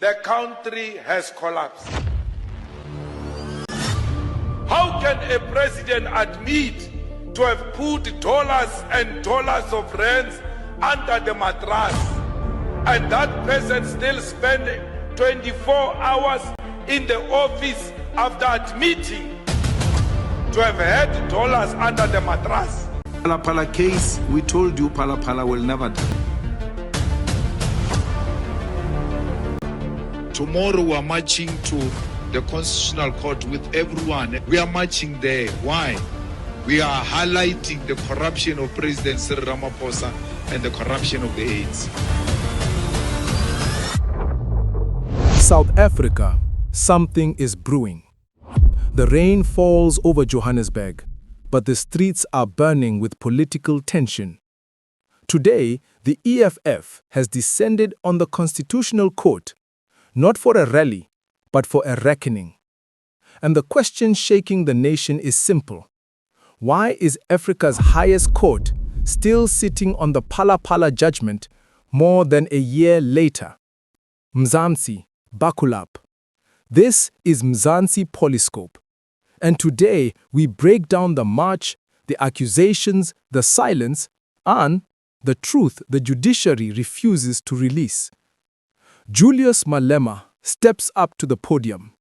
the country has collapsed. How can a president admit to have put dollars and dollars of rands under the mattress, and that person still spending 24 hours in the office after admitting to have had dollars under the mattress? Phala Phala case, we told you Phala Phala will never die. Tomorrow we are marching to the Constitutional Court with everyone. We are marching there. Why? We are highlighting the corruption of President Cyril Ramaphosa and the corruption of the aides. South Africa, something is brewing. The rain falls over Johannesburg, but the streets are burning with political tension. Today, the EFF has descended on the Constitutional Court, not for a rally, but for a reckoning. And the question shaking the nation is simple. Why is Africa's highest court still sitting on the Phala Phala judgment more than a year later? Mzansi, buckle up. This is Mzansi PoliScope. And today we break down the march, the accusations, the silence, and the truth the judiciary refuses to release. Julius Malema steps up to the podium.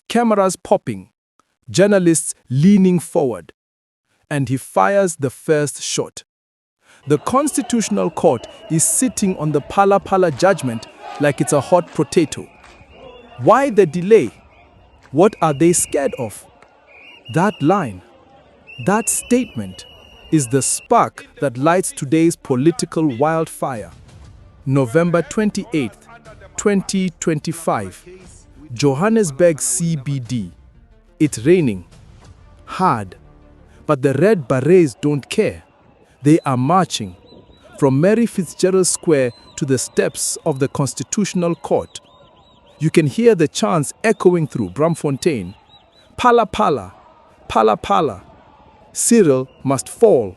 Cameras popping, journalists leaning forward, and he fires the first shot. The Constitutional Court is sitting on the Phala Phala judgment like it's a hot potato. Why the delay? What are they scared of? That line, that statement, is the spark that lights today's political wildfire. November 28th, 2025, Johannesburg CBD. It's raining. Hard. But the red berets don't care. They are marching from Mary Fitzgerald Square to the steps of the Constitutional Court. You can hear the chants echoing through Braamfontein. Phala Phala, Phala Phala. Cyril must fall.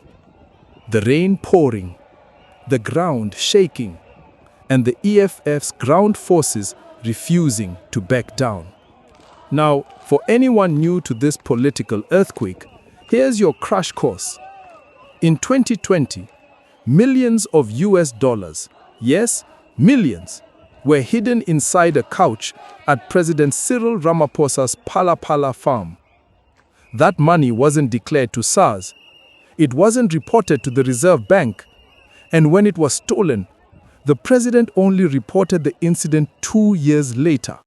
The rain pouring, the ground shaking, and the EFF's ground forces refusing to back down. Now, for anyone new to this political earthquake, here's your crash course. In 2020, millions of US dollars, yes, millions, were hidden inside a couch at President Cyril Ramaphosa's Phala Phala farm. That money wasn't declared to SARS. It wasn't reported to the Reserve Bank. And when it was stolen, the president only reported the incident 2 years later.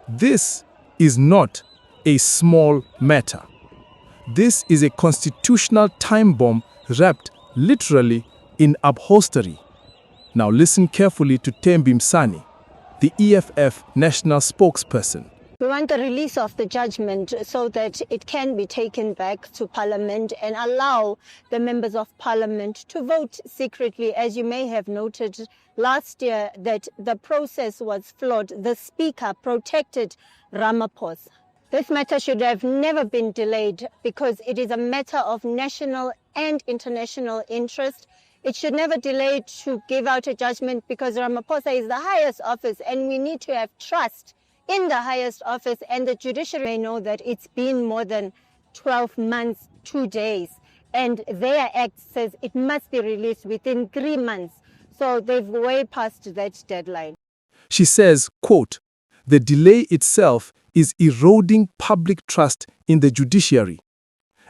This is not a small matter. This is a constitutional time bomb wrapped literally in upholstery. Now listen carefully to Thembi Msani, the EFF national spokesperson. We want the release of the judgment so that it can be taken back to Parliament and allow the members of Parliament to vote secretly. As you may have noted last year, that the process was flawed. The Speaker protected Ramaphosa. This matter should have never been delayed because it is a matter of national and international interest. It should never delay to give out a judgment because Ramaphosa is the highest office and we need to have trust in the highest office, and the judiciary may know that it's been more than 12 months, 2 days, and their act says it must be released within 3 months. So they've way past that deadline. She says, quote, "The delay itself is eroding public trust in the judiciary."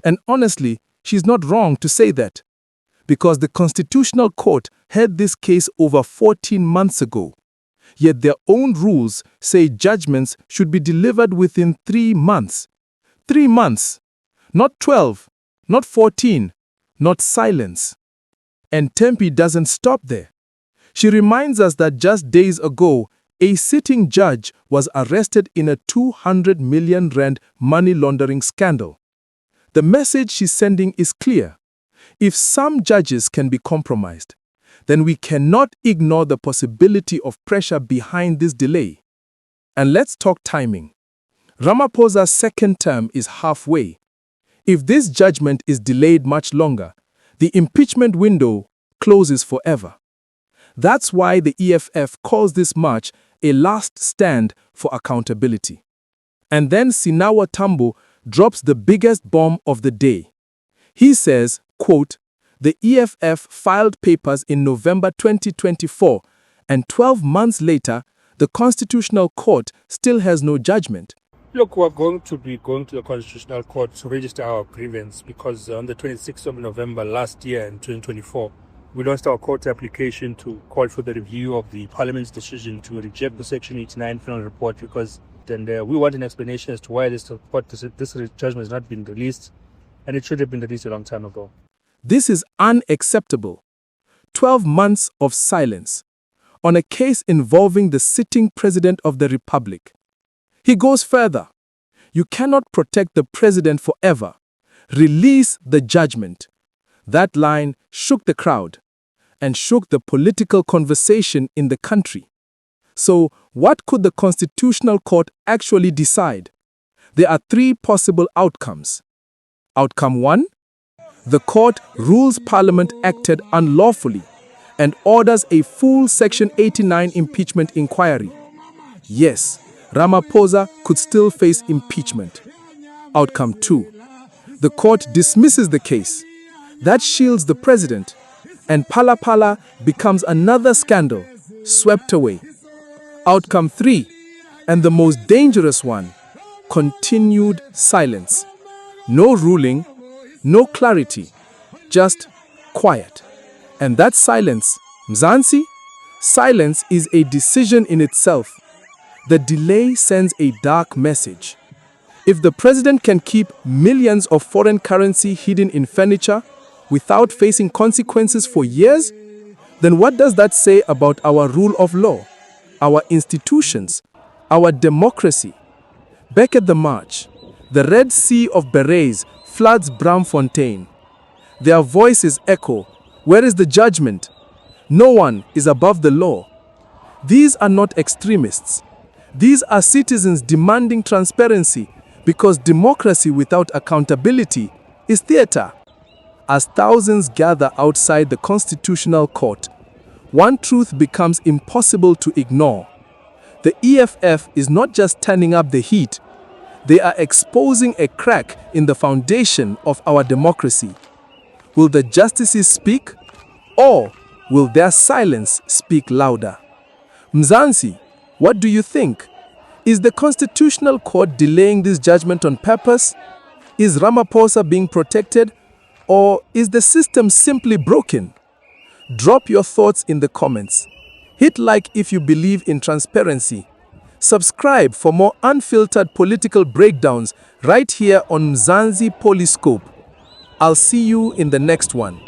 And honestly, she's not wrong to say that, because the Constitutional Court heard this case over 14 months ago. Yet their own rules say judgments should be delivered within 3 months. 3 months. Not 12, not 14, not silence. And Thembi doesn't stop there. She reminds us that just days ago, a sitting judge was arrested in a 200 million rand money laundering scandal. The message she's sending is clear. If some judges can be compromised, then we cannot ignore the possibility of pressure behind this delay. And let's talk timing. Ramaphosa's second term is halfway. If this judgment is delayed much longer, the impeachment window closes forever. That's why the EFF calls this march a last stand for accountability. And then Sinawa Tambo drops the biggest bomb of the day. He says, quote, "The EFF filed papers in November 2024, and 12 months later, the Constitutional Court still has no judgment." Look, we're going to be going to the Constitutional Court to register our grievance because on the 26th of November last year in 2024, we launched our court application to call for the review of the Parliament's decision to reject the Section 89 final report because then we want an explanation as to why this judgment has not been released, and it should have been released a long time ago. This is unacceptable. 12 months of silence on a case involving the sitting President of the Republic. He goes further. You cannot protect the President forever. Release the judgment. That line shook the crowd and shook the political conversation in the country. So, what could the Constitutional Court actually decide? There are three possible outcomes. Outcome 1. The court rules Parliament acted unlawfully and orders a full Section 89 impeachment inquiry. Yes, Ramaphosa could still face impeachment. Outcome 2. The court dismisses the case. That shields the president, and Phala Phala becomes another scandal, swept away. Outcome 3, and the most dangerous one, continued silence. No ruling, no clarity, just quiet. And that silence, Mzansi, silence is a decision in itself. The delay sends a dark message. If the president can keep millions of foreign currency hidden in furniture without facing consequences for years, then what does that say about our rule of law, our institutions, our democracy? Back at the march, the Red Sea of berets floods Braamfontein. Their voices echo, "Where is the judgment? No one is above the law." These are not extremists. These are citizens demanding transparency because democracy without accountability is theater. As thousands gather outside the Constitutional Court, one truth becomes impossible to ignore. The EFF is not just turning up the heat, they are exposing a crack in the foundation of our democracy. Will the justices speak, or will their silence speak louder? Mzansi, what do you think? Is the Constitutional Court delaying this judgment on purpose? Is Ramaphosa being protected? Or is the system simply broken? Drop your thoughts in the comments. Hit like if you believe in transparency. Subscribe for more unfiltered political breakdowns right here on Mzansi PoliScope. I'll see you in the next one.